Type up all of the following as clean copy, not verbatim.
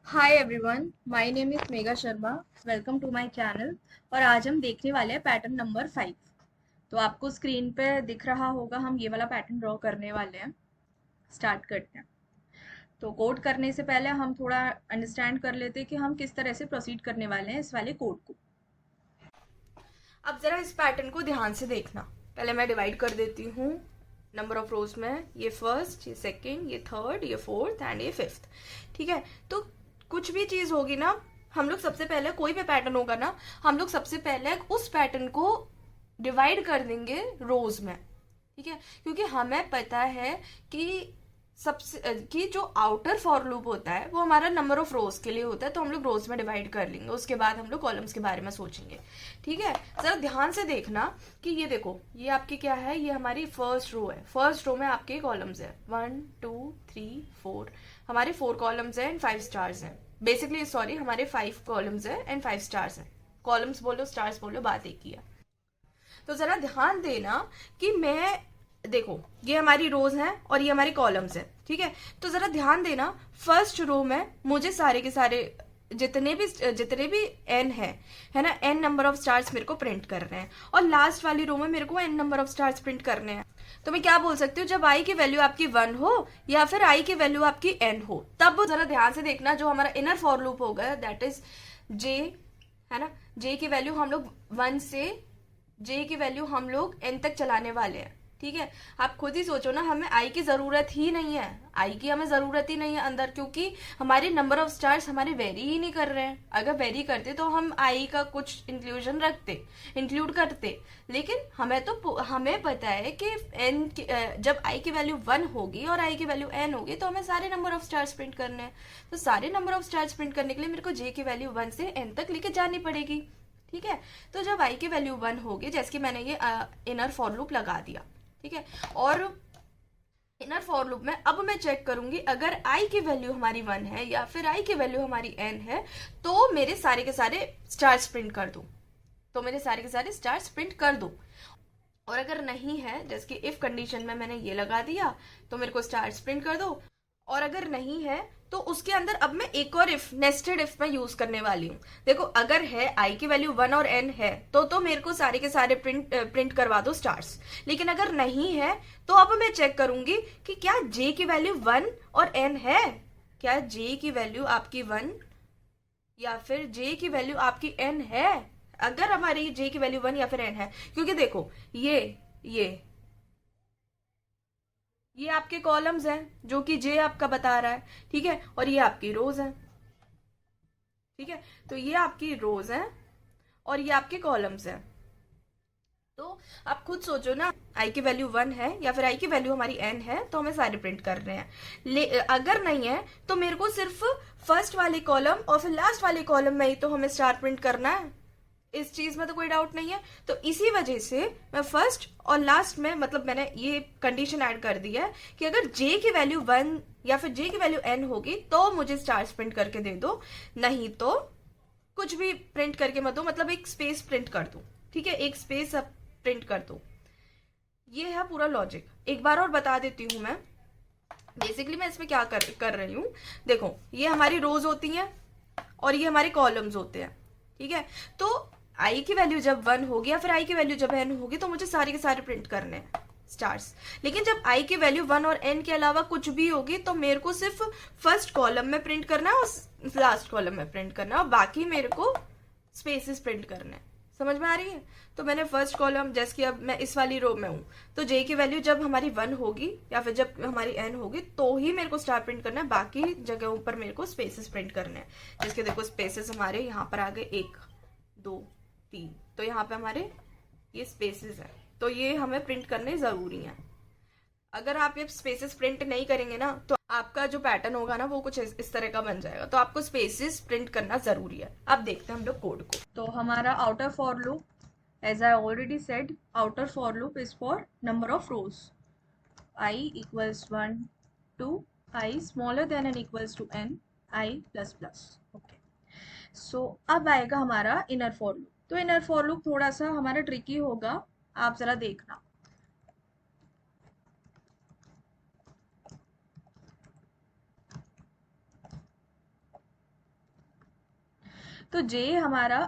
Hi everyone, my name is Megha Sharma. Welcome to my channel. और आज हम देखने वाले हैं पैटर्न नंबर 5। तो आपको स्क्रीन पे दिख रहा होगा, हम ये वाला पैटर्न ड्रॉ करने वाले हैं। स्टार्ट करते हैं। तो कोड करने से पहले हम थोड़ा अंडरस्टैंड कर लेते हैं कि हम किस तरह से प्रोसीड करने वाले हैं इस वाले कोड को। अब जरा इस पैटर्न को ध्यान से देखना। पहले मैं डिवाइड कर देती हूँ नंबर ऑफ रोज में। ये फर्स्ट, ये सेकंड, ये थर्ड, ये फोर्थ एंड ये फिफ्थ। ठीक है। तो कुछ भी चीज होगी ना, हम लोग सबसे पहले, कोई भी पैटर्न होगा ना, हम लोग सबसे पहले उस पैटर्न को डिवाइड कर देंगे रोज में। ठीक है। क्योंकि हमें पता है कि सबसे कि जो आउटर फॉर लूप होता है वो हमारा नंबर ऑफ रोज के लिए होता है, तो हम लोग रोज में डिवाइड कर लेंगे, उसके बाद हम लोग कॉलम्स के बारे में सोचेंगे। ठीक है। जरा ध्यान से देखना कि ये देखो, ये आपकी क्या है, ये हमारी फर्स्ट रो है। फर्स्ट रो में आपके कॉलम्स है 1 2 3 4। हमारे 4 कॉलम्स है एंड 5 स्टार्स हैं। बेसिकली सॉरी, हमारे 5 कॉलम्स है एंड 5 स्टार्स हैं। कॉलम्स बोलो स्टार्स बोलो, बात एक ही है। तो जरा ध्यान देना कि मैं, देखो ये हमारी रोज हैं और ये हमारी कॉलम्स हैं। ठीक है। तो जरा ध्यान देना, फर्स्ट रो में मुझे सारे के सारे जितने भी एन है ना, एन नंबर ऑफ स्टार्स मेरे को प्रिंट करने हैं, और लास्ट वाली रो में मेरे को N number of stars print करने हैं। तो मैं क्या बोल सकती हूँ, जब आई की वैल्यू आपकी 1 हो या फिर आई की वैल्यू आपकी एन हो, तब जरा ध्यान से देखना, जो हमारा इनर फॉर लूप होगा दैट इज जे, है ना। जे की वैल्यू हम लोग 1 से जे की वैल्यू हम लोग एन तक चलाने वाले हैं। ठीक है। आप खुद ही सोचो ना, हमें आई की जरूरत ही नहीं है, आई की हमें जरूरत ही नहीं है अंदर, क्योंकि हमारे नंबर ऑफ स्टार्स हमारे वेरी ही नहीं कर रहे हैं। अगर वेरी करते तो हम आई का कुछ इंक्लूड करते। लेकिन हमें पता है कि एन जब आई की वैल्यू 1 होगी और आई की वैल्यू एन होगी तो हमें सारे नंबर ऑफ स्टार्स प्रिंट करने हैं। तो सारे नंबर ऑफ स्टार्स प्रिंट करने के लिए मेरे को जे की वैल्यू 1 से एन तक लेके जानी पड़ेगी। ठीक है। तो जब आई की वैल्यू 1 होगी, जैसे कि मैंने ये इनर फॉर लूप लगा दिया। ठीक है। और इनर फॉर लूप में अब मैं चेक करूंगी, अगर आई की वैल्यू हमारी 1 है या फिर आई की वैल्यू हमारी एन है, तो मेरे सारे के सारे स्टार्स प्रिंट कर दूं। तो मेरे सारे के सारे स्टार्स प्रिंट कर दूं। और अगर नहीं है, जैसे कि इफ कंडीशन में मैंने ये लगा दिया, तो मेरे को स्टार्स प्रिंट कर दो। और अगर नहीं है तो उसके अंदर अब मैं एक और इफ, नेस्टेड इफ में यूज करने वाली हूँ। देखो, अगर है आई की वैल्यू 1 और एन है तो मेरे को सारे के सारे प्रिंट करवा दो स्टार्स। लेकिन अगर नहीं है तो अब मैं चेक करूंगी कि क्या जे की वैल्यू 1 और एन है। क्या जे की वैल्यू आपकी 1 या फिर जे की वैल्यू आपकी एन है। अगर हमारी जे की वैल्यू 1 या फिर एन है, क्योंकि देखो ये ये आपके कॉलम्स हैं जो कि जे आपका बता रहा है। ठीक है। और ये आपकी रोज है। ठीक है। तो ये आपकी रोज है और ये आपके कॉलम्स हैं। तो आप खुद सोचो ना, आई की वैल्यू 1 है या फिर आई की वैल्यू हमारी एन है, तो हमें सारे प्रिंट कर रहे हैं। अगर नहीं है तो मेरे को सिर्फ फर्स्ट वाले कॉलम और फिर लास्ट वाले कॉलम में ही तो हमें स्टार प्रिंट करना है। इस चीज में तो कोई डाउट नहीं है। तो इसी वजह से मैं फर्स्ट और लास्ट में, मतलब मैंने ये कंडीशन ऐड कर दी है कि अगर जे की वैल्यू 1 या फिर जे की वैल्यू एन होगी तो मुझे स्टार्स प्रिंट करके दे दो, नहीं तो कुछ भी प्रिंट करके मत दो, मतलब एक स्पेस प्रिंट कर दो। ठीक है। एक स्पेस प्रिंट कर दो। ये है पूरा लॉजिक। एक बार और बता देती हूँ मैं। बेसिकली मैं इसमें क्या कर रही हूँ, देखो ये हमारी रोज होती हैं और ये हमारे कॉलम्स होते हैं। ठीक है। तो आई की वैल्यू जब 1 होगी या फिर आई की वैल्यू जब एन होगी तो मुझे सारे के सारे प्रिंट करने हैं स्टार्स। लेकिन जब आई की वैल्यू 1 और एन के अलावा कुछ भी होगी तो मेरे को सिर्फ फर्स्ट कॉलम में प्रिंट करना है और लास्ट कॉलम में प्रिंट करना है, और बाकी मेरे को स्पेसेस प्रिंट करने हैं। समझ में आ रही है। तो मैंने फर्स्ट कॉलम, जैसे कि अब मैं इस वाली रो में हूं, तो जे की वैल्यू जब हमारी 1 होगी या फिर जब हमारी एन होगी तो ही मेरे को स्टार प्रिंट करना है, बाकी जगहों पर मेरे को स्पेसेस प्रिंट करने हैं। जैसे देखो, स्पेसेस हमारे यहाँ पर आ गए 1 2 3, तो यहाँ पे हमारे ये स्पेसेस है, तो ये हमें प्रिंट करने जरूरी है। अगर आप ये स्पेसेस प्रिंट नहीं करेंगे ना तो आपका जो पैटर्न होगा ना वो कुछ इस तरह का बन जाएगा। तो आपको स्पेसेस प्रिंट करना जरूरी है। अब देखते हैं हम लोग कोड को। तो हमारा outer for loop, as I already said, outer for loop is for number of rows. I equals 1 to I smaller than and equals to n, I plus plus. Okay. So अब आएगा हमारा inner for loop. तो inner for loop थोड़ा सा हमारा tricky होगा, आप जरा देखना। तो जे हमारा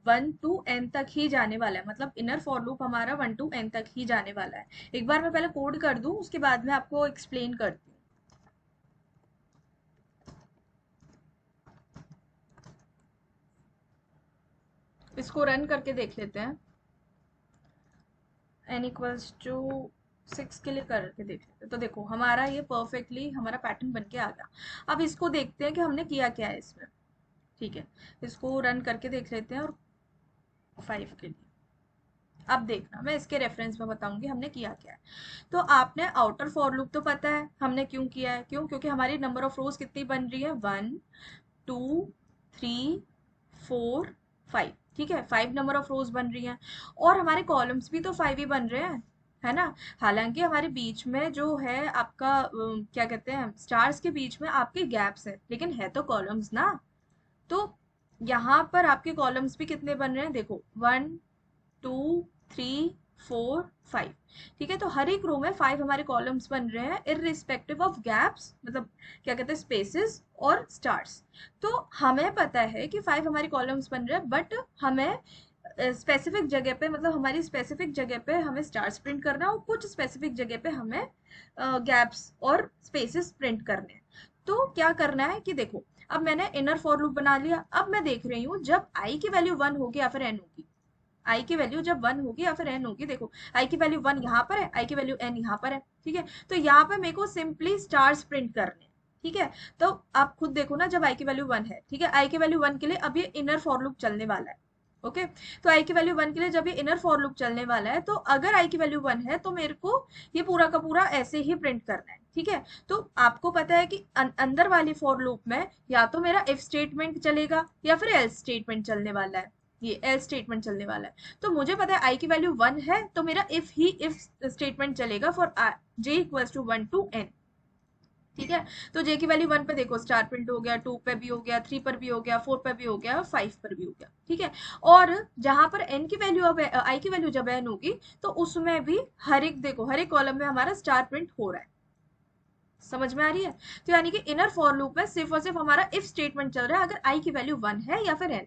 1 to n तक ही जाने वाला है, मतलब इनर फॉर लूप हमारा 1 to n तक ही जाने वाला है। एक बार मैं पहले कोड कर दूं, उसके बाद में आपको एक्सप्लेन करती हूँ। इसको रन करके देख लेते हैं। n=6 के लिए करके देख लेते हैं। तो देखो हमारा ये परफेक्टली हमारा पैटर्न बन के आ गया। अब इसको देखते हैं कि हमने किया क्या है इसमें। ठीक है, इसको रन करके देख लेते हैं। और 5 के लिए अब देखना, मैं इसके रेफरेंस में बताऊंगी हमने किया क्या है। तो आपने आउटर फॉर लूप तो पता है हमने क्यों किया है, क्यों? क्योंकि हमारी नंबर ऑफ रोज कितनी बन रही है, 1 2 3 4 5। ठीक है, 5 नंबर ऑफ रोज बन रही हैं, और हमारे कॉलम्स भी तो 5 ही बन रहे हैं, है ना। हालांकि हमारे बीच में जो है आपका क्या कहते हैं, स्टार्स के बीच में आपके गैप्स है, लेकिन है तो कॉलम्स ना। तो यहाँ पर आपके कॉलम्स भी कितने बन रहे हैं, देखो 1 2 3 4 5। ठीक है, तो हर एक रो में 5 हमारे कॉलम्स बन रहे हैं, इररिस्पेक्टिव ऑफ गैप्स, मतलब क्या कहते हैं, स्पेसेस और स्टार्स। तो हमें पता है कि 5 हमारे कॉलम्स बन रहे हैं, बट हमें स्पेसिफिक जगह पे, मतलब हमारी स्पेसिफिक जगह पे हमें स्टार्स प्रिंट करना है, और कुछ स्पेसिफिक जगह पे हमें गैप्स और स्पेसेस प्रिंट करने हैं। तो क्या करना है कि देखो, अब मैंने इनर फॉर लूप बना लिया। अब मैं देख रही हूँ जब आई की वैल्यू 1 होगी या फिर n होगी, आई की वैल्यू जब 1 होगी या फिर n होगी। देखो आई की वैल्यू 1 यहाँ पर है, आई की वैल्यू n यहाँ पर है। ठीक है, तो यहाँ पे मेरे को सिंपली स्टार्स प्रिंट करने हैं। ठीक है, तो आप खुद देखो ना, जब आई की वैल्यू 1 है, ठीक है, आई की वैल्यू 1 के लिए अब ये इनर फॉर लूप चलने वाला है। ओके, तो आई की वैल्यू 1 के लिए जब ये इनर फॉर लूप चलने वाला है, तो अगर आई की वैल्यू 1 है तो मेरे को ये पूरा का पूरा ऐसे ही प्रिंट करना है। ठीक है, तो आपको पता है कि अंदर वाली फॉर लूप में या तो मेरा इफ स्टेटमेंट चलेगा या फिर एल्स स्टेटमेंट चलने वाला है, ये एल्स स्टेटमेंट चलने वाला है। तो मुझे पता है आई की वैल्यू 1 है, तो मेरा इफ स्टेटमेंट चलेगा फॉर j=1 to n। ठीक है, तो जे की वैल्यू 1 पे देखो स्टार प्रिंट हो गया, 2 पे भी हो गया, 3 पर भी हो गया, 4 पे भी हो गया, 5 पर भी हो गया। ठीक है, और जहां पर n की वैल्यू, अब आई की वैल्यू जब n होगी, तो उसमें भी हर एक, देखो हर एक कॉलम में हमारा स्टार प्रिंट हो रहा है। समझ में आ रही है? तो यानी कि इनर फॉर लूप में सिर्फ और सिर्फ हमारा इफ स्टेटमेंट चल रहा है अगर आई की वैल्यू 1 है या फिर n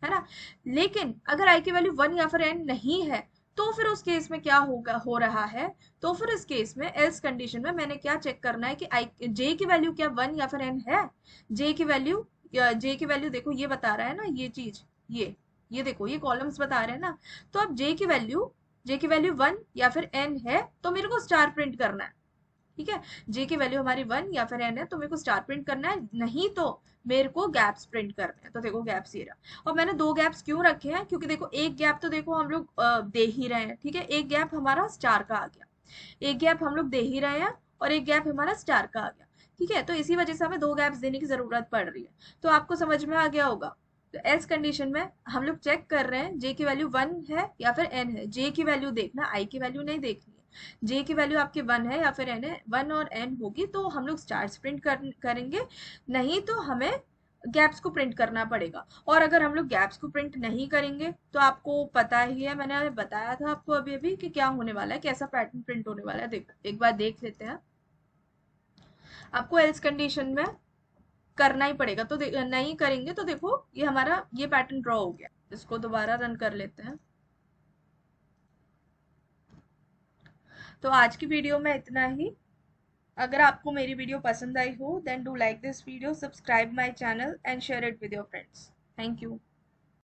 है ना। लेकिन अगर आई की वैल्यू 1 या फिर n नहीं है, तो फिर उस केस में क्या होगा, हो रहा है, तो फिर इस केस में एल्स कंडीशन में मैंने क्या चेक करना है कि आई जे की वैल्यू क्या 1 या फिर n है। जे की वैल्यू देखो ये बता रहा है ना, ये चीज, ये देखो ये कॉलम्स बता रहे हैं ना। तो अब जे की वैल्यू 1 या फिर n है, तो मेरे को स्टार प्रिंट करना है। ठीक है, जे की वैल्यू हमारी 1 या फिर n है, तो मेरे को स्टार प्रिंट करना है, नहीं तो मेरे को गैप्स प्रिंट करने हैं। तो देखो गैप्स ये रहा, और मैंने 2 गैप्स क्यों रखे हैं, क्योंकि देखो एक गैप तो देखो हम लोग दे ही रहे हैं। ठीक है, एक गैप हमारा स्टार का आ गया, एक गैप हम लोग दे ही रहे हैं, और एक गैप हमारा स्टार का आ गया। ठीक है, तो इसी वजह से हमें 2 गैप्स देने की जरूरत पड़ रही है। तो आपको समझ में आ गया होगा। तो एल्स कंडीशन में हम लोग चेक कर रहे हैं जे की वैल्यू 1 है या फिर n है। जे की वैल्यू देखना, आई की वैल्यू नहीं देखनी है। जे की वैल्यू आपकी 1 है या फिर n है, 1 और n होगी तो हम लोग स्टार्स प्रिंट करेंगे, नहीं तो हमें गैप्स को प्रिंट करना पड़ेगा। और अगर हम लोग गैप्स को प्रिंट नहीं करेंगे, तो आपको पता ही है, मैंने बताया था आपको अभी अभी कि क्या होने वाला है, कैसा पैटर्न प्रिंट होने वाला है। देखो एक बार देख लेते हैं। आपको एल्स कंडीशन में करना ही पड़ेगा, तो नहीं करेंगे तो देखो ये हमारा ये पैटर्न ड्रॉ हो गया। इसको दोबारा रन कर लेते हैं। तो आज की वीडियो में इतना ही। अगर आपको मेरी वीडियो पसंद आई हो, then do like this video, subscribe my channel and share it with your friends. Thank you.